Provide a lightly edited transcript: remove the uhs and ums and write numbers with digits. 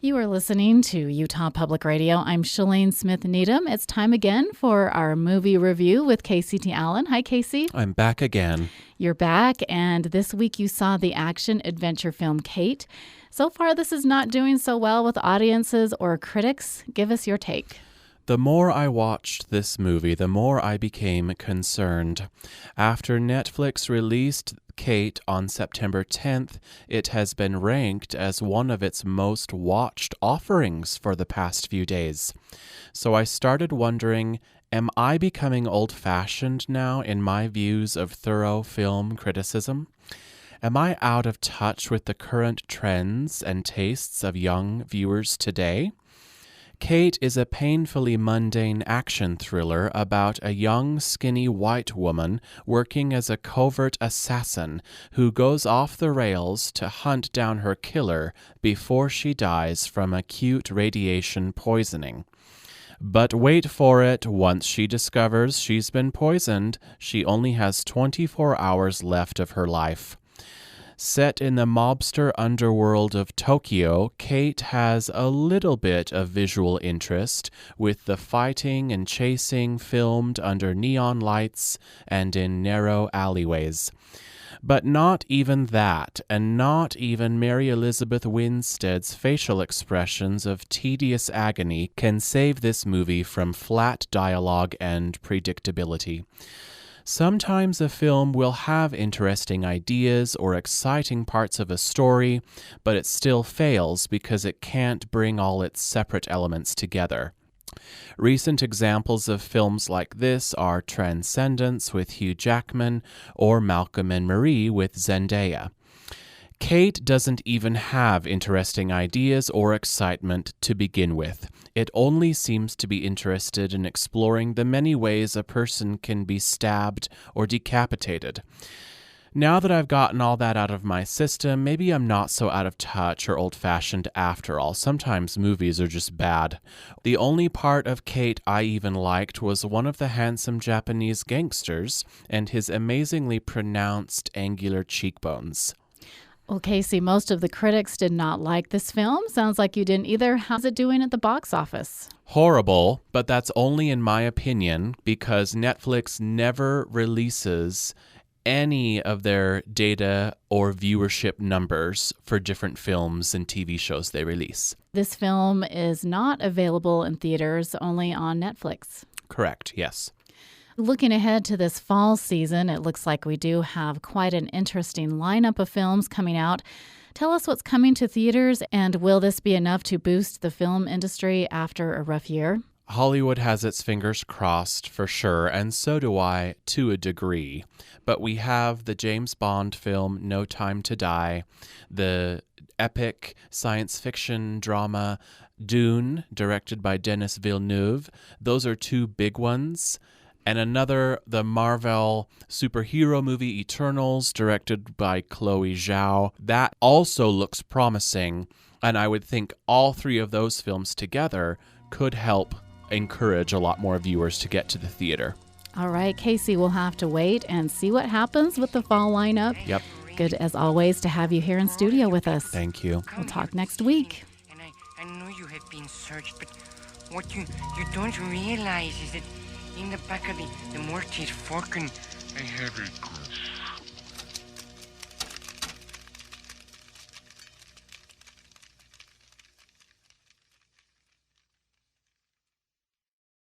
You are listening to Utah Public Radio. I'm Shalane Smith Needham. It's time again for our movie review with Casey T. Allen. Hi, Casey. I'm back again. You're back, and this week you saw the action-adventure film Kate. So far, this is not doing so well with audiences or critics. Give us your take. The more I watched this movie, the more I became concerned. After Netflix released Kate on September 10th, it has been ranked as one of its most watched offerings for the past few days. So I started wondering, am I becoming old-fashioned now in my views of thorough film criticism? Am I out of touch with the current trends and tastes of young viewers today? Kate is a painfully mundane action thriller about a young, skinny white woman working as a covert assassin who goes off the rails to hunt down her killer before she dies from acute radiation poisoning. But wait for it, once she discovers she's been poisoned, she only has 24 hours left of her life. Set in the mobster underworld of Tokyo, Kate has a little bit of visual interest, with the fighting and chasing filmed under neon lights and in narrow alleyways. But not even that, and not even Mary Elizabeth Winstead's facial expressions of tedious agony can save this movie from flat dialogue and predictability. Sometimes a film will have interesting ideas or exciting parts of a story, but it still fails because it can't bring all its separate elements together. Recent examples of films like this are Transcendence with Hugh Jackman or Malcolm and Marie with Zendaya. Kate doesn't even have interesting ideas or excitement to begin with. It only seems to be interested in exploring the many ways a person can be stabbed or decapitated. Now that I've gotten all that out of my system, maybe I'm not so out of touch or old-fashioned after all. Sometimes movies are just bad. The only part of Kate I even liked was one of the handsome Japanese gangsters and his amazingly pronounced angular cheekbones. Well, Casey, most of the critics did not like this film. Sounds like you didn't either. How's it doing at the box office? Horrible, but that's only in my opinion because Netflix never releases any of their data or viewership numbers for different films and TV shows they release. This film is not available in theaters, only on Netflix. Correct, yes. Looking ahead to this fall season, it looks like we do have quite an interesting lineup of films coming out. Tell us what's coming to theaters, and will this be enough to boost the film industry after a rough year? Hollywood has its fingers crossed for sure, and so do I to a degree. But we have the James Bond film No Time to Die, the epic science fiction drama Dune, directed by Denis Villeneuve. Those are two big ones. And another, the Marvel superhero movie Eternals, directed by Chloe Zhao. That also looks promising, and I would think all three of those films together could help encourage a lot more viewers to get to the theater. All right, Casey, we'll have to wait and see what happens with the fall lineup. Yep. Good, as always, to have you here in studio with us. Thank you. We'll talk next week. And I know you have been searched, but what you don't realize is that in the back of the mortise fork, I have a